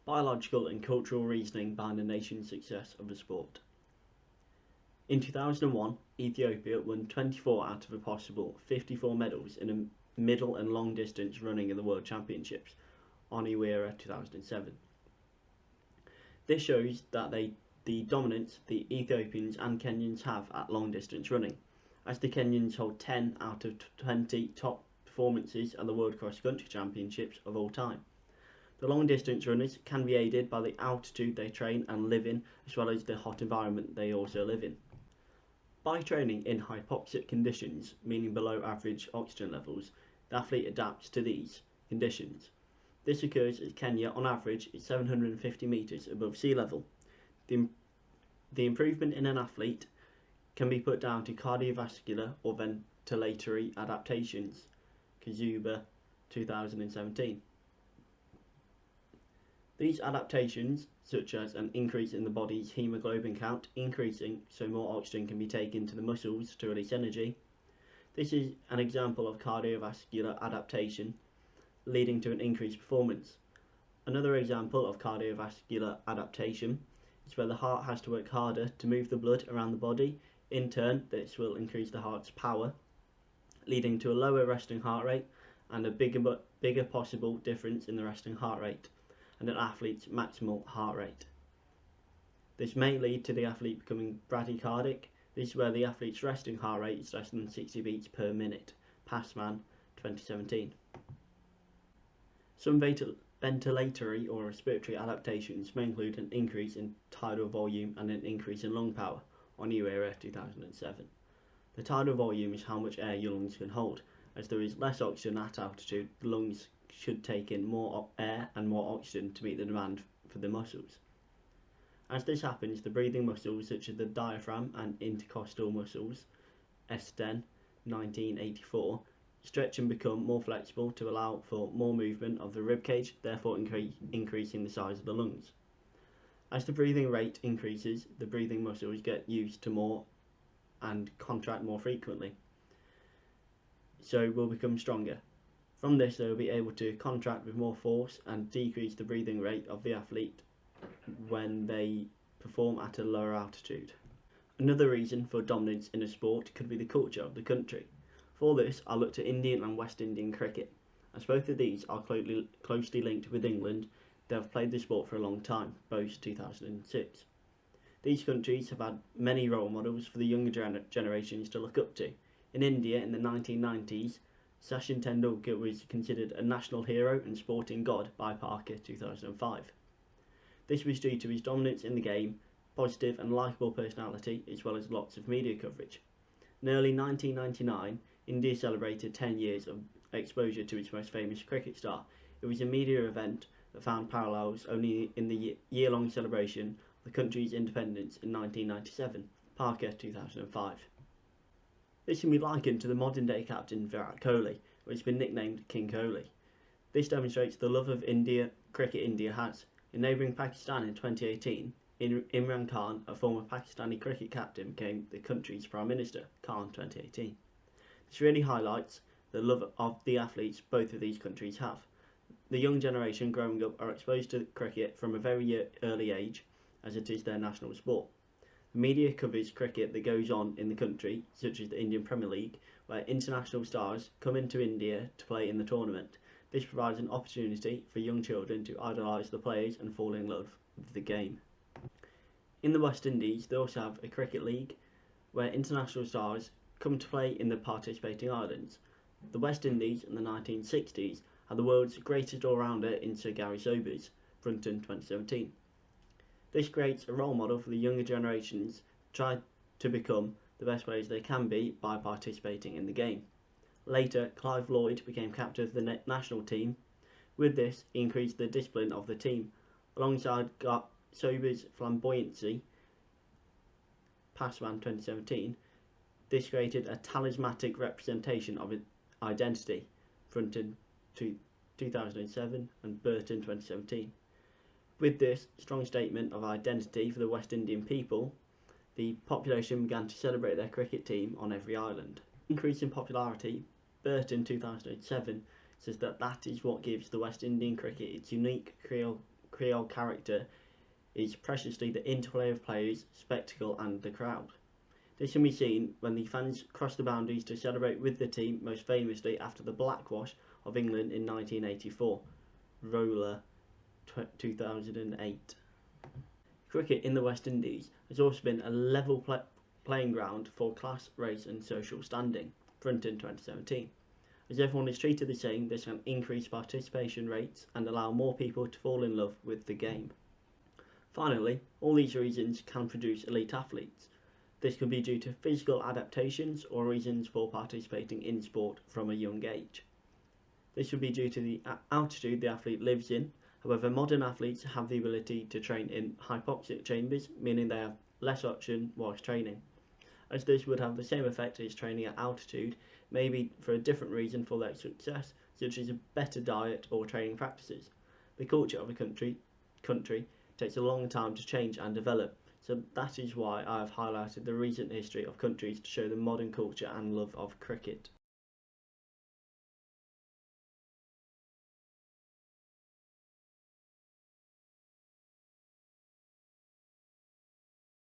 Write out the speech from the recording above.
biological and cultural reasoning behind the nation's success of a sport. In 2001, Ethiopia won 24 out of a possible 54 medals in a middle and long distance running in the World Championships, Onywera 2007. This shows that the dominance the Ethiopians and Kenyans have at long distance running, as the Kenyans hold 10 out of 20 top performances at the World Cross Country Championships of all time. The long distance runners can be aided by the altitude they train and live in, as well as the hot environment they also live in. By training in hypoxic conditions, meaning below average oxygen levels, the athlete adapts to these conditions. This occurs as Kenya, on average, is 750 metres above sea level. The improvement in an athlete can be put down to cardiovascular or ventilatory adaptations, Czuba 2017. These adaptations, such as an increase in the body's hemoglobin count, increasing so more oxygen can be taken to the muscles to release energy. This is an example of cardiovascular adaptation, leading to an increased performance. Another example of cardiovascular adaptation is where the heart has to work harder to move the blood around the body. In turn, this will increase the heart's power, leading to a lower resting heart rate and a bigger possible difference in the resting heart rate and an athlete's maximal heart rate. This may lead to the athlete becoming bradycardic. This is where the athlete's resting heart rate is less than 60 beats per minute, Passman 2017. Some ventilatory or respiratory adaptations may include an increase in tidal volume and an increase in lung power, Onywera 2007. The tidal volume is how much air your lungs can hold. As there is less oxygen at altitude, the lungs should take in more air and more oxygen to meet the demand for the muscles. As this happens, the breathing muscles such as the diaphragm and intercostal muscles, Estenne 1984, stretch and become more flexible to allow for more movement of the ribcage, therefore increasing the size of the lungs. As the breathing rate increases, the breathing muscles get used to more and contract more frequently, so will become stronger. From this, they will be able to contract with more force and decrease the breathing rate of the athlete when they perform at a lower altitude. Another reason for dominance in a sport could be the culture of the country. For this, I looked at Indian and West Indian cricket. As both of these are closely linked with England, they have played the sport for a long time, both 2006. These countries have had many role models for the younger generations to look up to. In India, in the 1990s, Sachin Tendulkar was considered a national hero and sporting god by Parker 2005. This was due to his dominance in the game, positive and likeable personality, as well as lots of media coverage. In early 1999, India celebrated 10 years of exposure to its most famous cricket star. It was a media event that found parallels only in the year-long celebration of the country's independence in 1997, Parker 2005. This can be likened to the modern-day captain Virat Kohli, who has been nicknamed King Kohli. This demonstrates the love of cricket India has. In neighbouring Pakistan in 2018, Imran Khan, a former Pakistani cricket captain, became the country's Prime Minister, Khan 2018. This really highlights the love of the athletes both of these countries have. The young generation growing up are exposed to cricket from a very early age, as it is their national sport. The media covers cricket that goes on in the country, such as the Indian Premier League, where international stars come into India to play in the tournament. This provides an opportunity for young children to idolise the players and fall in love with the game. In the West Indies, they also have a cricket league, where international stars come to play in the participating islands. The West Indies in the 1960s had the world's greatest all-rounder in Sir Gary Sobers, Brunton 2017. This creates a role model for the younger generations to try to become the best players they can be by participating in the game. Later, Clive Lloyd became captain of the national team. With this, he increased the discipline of the team. Alongside Sobers' flamboyancy, Passman 2017, this created a talismanic representation of identity, Brunton 2007 and Burton 2017. With this strong statement of identity for the West Indian people, the population began to celebrate their cricket team on every island. Increase in popularity, Burton 2007 says that is what gives the West Indian cricket its unique Creole character is preciously the interplay of players, spectacle and the crowd. This can be seen when the fans cross the boundaries to celebrate with the team, most famously after the blackwash of England in 1984, Roller 2008. Cricket in the West Indies has also been a level playing ground for class, race and social standing, Brunton 2017. As everyone is treated the same, this can increase participation rates and allow more people to fall in love with the game. Finally, all these reasons can produce elite athletes. This could be due to physical adaptations or reasons for participating in sport from a young age. This would be due to the altitude the athlete lives in. However, modern athletes have the ability to train in hypoxic chambers, meaning they have less oxygen whilst training. As this would have the same effect as training at altitude, maybe for a different reason for their success, such as a better diet or training practices. The culture of a country takes a long time to change and develop, so that is why I have highlighted the recent history of countries to show the modern culture and love of cricket.